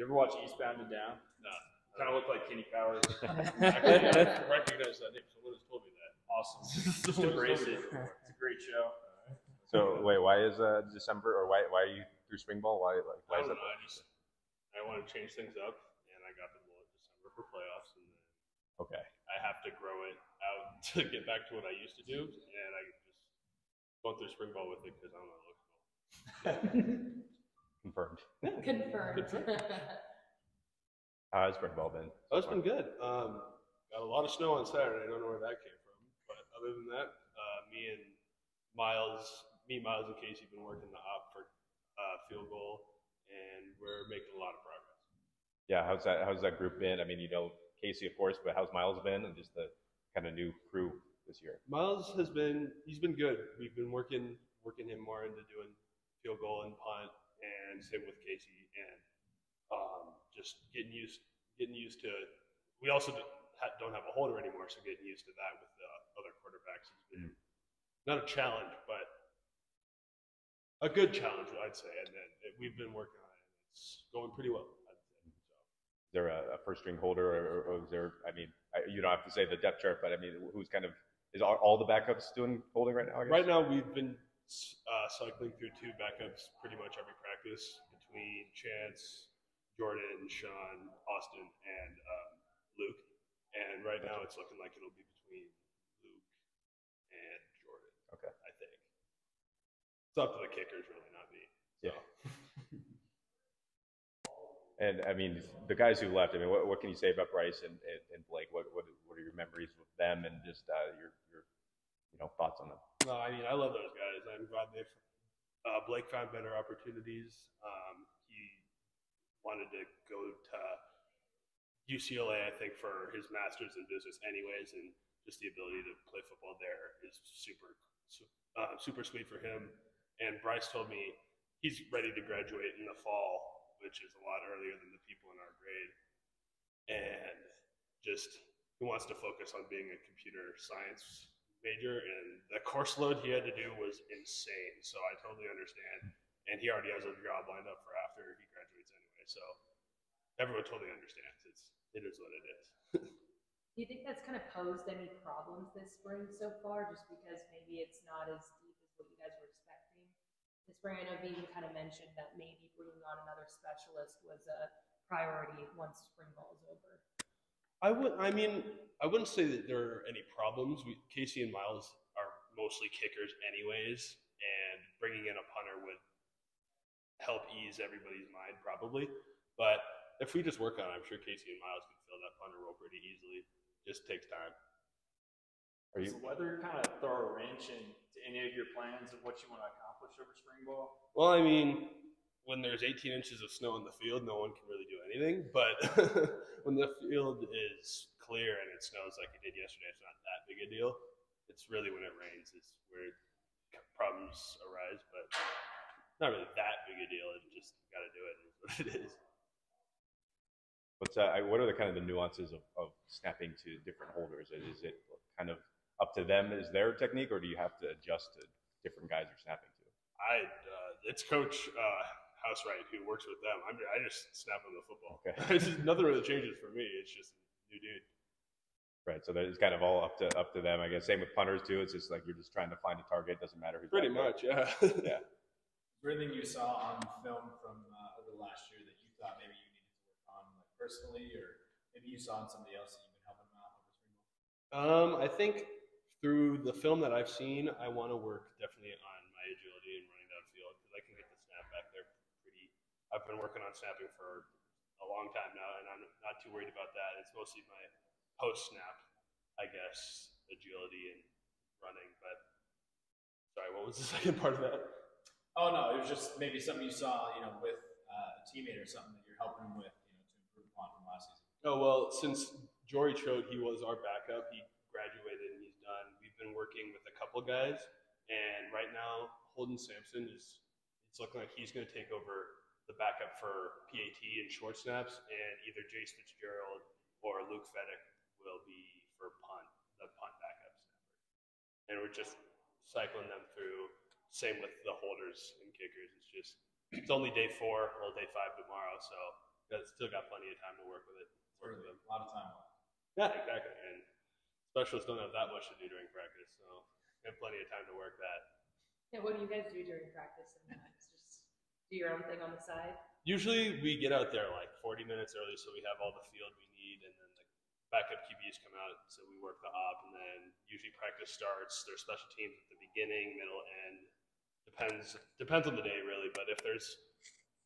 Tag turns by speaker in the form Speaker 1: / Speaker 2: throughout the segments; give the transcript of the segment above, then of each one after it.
Speaker 1: You ever watch Eastbound and Down?
Speaker 2: No.
Speaker 1: Kind of look like Kenny Powers.
Speaker 2: Actually, I recognize that name. Someone has told me that.
Speaker 1: Awesome. Just embrace it. It's a great show.
Speaker 3: So wait, why is December, or why are you through spring ball? Why is
Speaker 2: I don't
Speaker 3: that?
Speaker 2: know. I want to change things up, and I got the mullet December for playoffs, and then
Speaker 3: Okay.
Speaker 2: I have to grow it out to get back to what I used to do, and I just going through spring ball with it because I don't know it looks cool.
Speaker 3: Confirmed.
Speaker 4: Confirmed.
Speaker 3: How's spring ball been?
Speaker 2: Oh, it's been good. Got a lot of snow on Saturday. I don't know where that came from, but other than that, me, Miles, and Casey have been working the op for field goal, and we're making a lot of progress.
Speaker 3: Yeah, how's that group been? I mean, Casey, of course, but how's Miles been, and just the kind of new crew this year?
Speaker 2: Miles he's been good. We've been working him more into doing field goal and punt, and same with Casey, and just getting used to it. We also don't have a holder anymore, so getting used to that with the other quarterbacks has been not a challenge, but a good challenge, I'd say. And then we've been working on it. It's going pretty well, I'd say. So.
Speaker 3: Is there a first string holder, or is there? I mean, you don't have to say the depth chart, but I mean, who's kind of is all the backups doing holding right now? I guess?
Speaker 2: Right now, we've been cycling through 2 backups pretty much every practice between Chance, Jordan, Sean, Austin, and Luke. And right now, it's looking like it'll be between Luke and Jordan.
Speaker 3: Okay.
Speaker 2: I think. It's up to the kickers, really, not me. So.
Speaker 3: Yeah. And I mean, the guys who left. I mean, what can you say about Bryce and Blake? What are your memories with them, and just your thoughts on them?
Speaker 2: No, I mean, I love those guys. I'm glad Blake found better opportunities. He wanted to go to UCLA, I think, for his master's in business anyways, and just the ability to play football there is super sweet for him. And Bryce told me he's ready to graduate in the fall, which is a lot earlier than the people in our grade. And just he wants to focus on being a computer science major, and the course load he had to do was insane. So I totally understand. And he already has a job lined up for after he graduates anyway. So everyone totally understands. It is what it is.
Speaker 4: Do you think that's kind of posed any problems this spring so far, just because maybe it's not as deep as what you guys were expecting this spring? I know Vivian kind of mentioned that maybe bringing on another specialist was a priority once spring ball is over.
Speaker 2: I wouldn't say that there are any problems. Casey and Miles are mostly kickers anyways, and bringing in a punter would help ease everybody's mind probably. But if we just work on it, I'm sure Casey and Miles can fill that punter role pretty easily. Just takes time.
Speaker 1: Does the weather kind of throw a wrench into any of your plans of what you want to accomplish over spring ball?
Speaker 2: Well, I mean, when there's 18 inches of snow in the field, no one can really do anything. But when the field is clear and it snows like it did yesterday, it's not that big a deal. It's really when it rains is where problems arise, but not really that big a deal. It just got to do it. Is what it is.
Speaker 3: What are the kind of the nuances of snapping to different holders? Is it kind of up to them as their technique, or do you have to adjust to different guys you're snapping to?
Speaker 2: It's Coach Housewright who works with them. I just snap on the football.
Speaker 3: Okay.
Speaker 2: Nothing really changes for me. It's just a new dude.
Speaker 3: Right. So it's kind of all up to them, I guess. Same with punters too. It's just like you're just trying to find a target. Doesn't matter who's
Speaker 2: pretty much. Yeah.
Speaker 3: Yeah.
Speaker 1: Is there anything you saw on film from over the last year that you thought maybe you needed to work on, like personally, or maybe you saw in somebody else that you've been helping them out over spring ball?
Speaker 2: I think through the film that I've seen, I want to work definitely on my agility and running downfield because I can get the snap back there pretty. I've been working on snapping for a long time now, and I'm not too worried about that. It's mostly my post snap, I guess, agility and running. But sorry, what was the second part of that?
Speaker 1: Oh no, it was just maybe something you saw, with a teammate or something that you're helping him with, to improve upon from last season.
Speaker 2: Oh well, since Jory Chode, he was our backup. He graduated and he's done. We've been working with a couple guys, and right now Holden Sampson it's looking like he's going to take over the backup for PAT and short snaps, and either Jace Fitzgerald or Luke Fedek will be for the punt backup snapper. And we're just cycling them through. Same with the holders and kickers. It's only day 4, well, day 5 tomorrow, so Got still got plenty of time to work with it. Work with them.
Speaker 1: A lot of time left.
Speaker 2: Yeah, exactly. And specialists don't have that much to do during practice, so they have plenty of time to work that.
Speaker 4: Yeah, what do you guys do during practice? And just do your own thing on the side?
Speaker 2: Usually we get out there like 40 minutes early, so we have all the field we need, and then the backup QBs come out, so we work the op, and then usually practice starts. There's special teams at the beginning, middle, end. Depends on the day, really. But if there's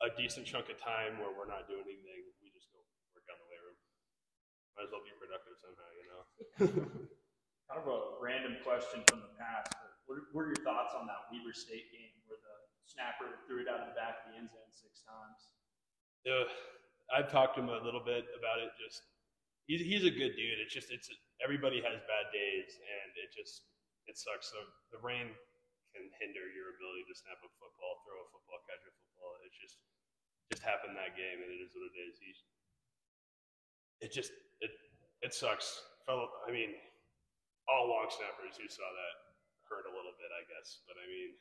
Speaker 2: a decent chunk of time where we're not doing anything, we just go work out in the weight room. Might as well be productive somehow, you know.
Speaker 5: Kind of a random question from the past, but what were your thoughts on that Weber State game where the snapper threw it out of the back of the end zone 6 times?
Speaker 2: I've talked to him a little bit about it. Just he's a good dude. It's everybody has bad days, and it sucks. So the rain can hinder your ability to snap a football, throw a football, catch a football. It just happened that game, and it is what it is. It sucks. I mean, all long snappers who saw that hurt a little bit, I guess. But I mean,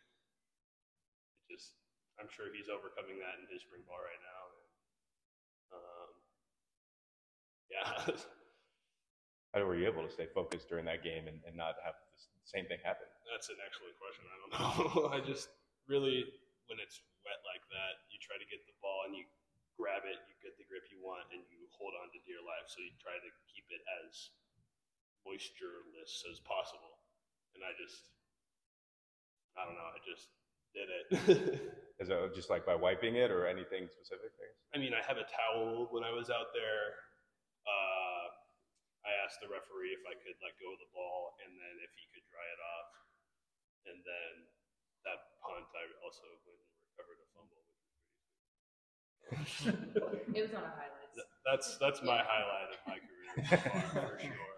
Speaker 2: I'm sure he's overcoming that in his spring ball right now. Yeah.
Speaker 3: How were you able to stay focused during that game and not have the same thing happen?
Speaker 2: That's an excellent question. I don't know. I just really, when it's wet like that, you try to get the ball and you grab it, you get the grip you want, and you hold on to dear life. So you try to keep it as moistureless as possible. And I don't know, I just did it.
Speaker 3: Is it just like by wiping it or anything specific?
Speaker 2: I mean, I have a towel when I was out there. I asked the referee if I could let go of the ball and then if he could dry it off. And then that punt, I also went and recovered a fumble, which was pretty sweet.
Speaker 4: It was on our highlights.
Speaker 2: That's my highlight of my career so far, for sure.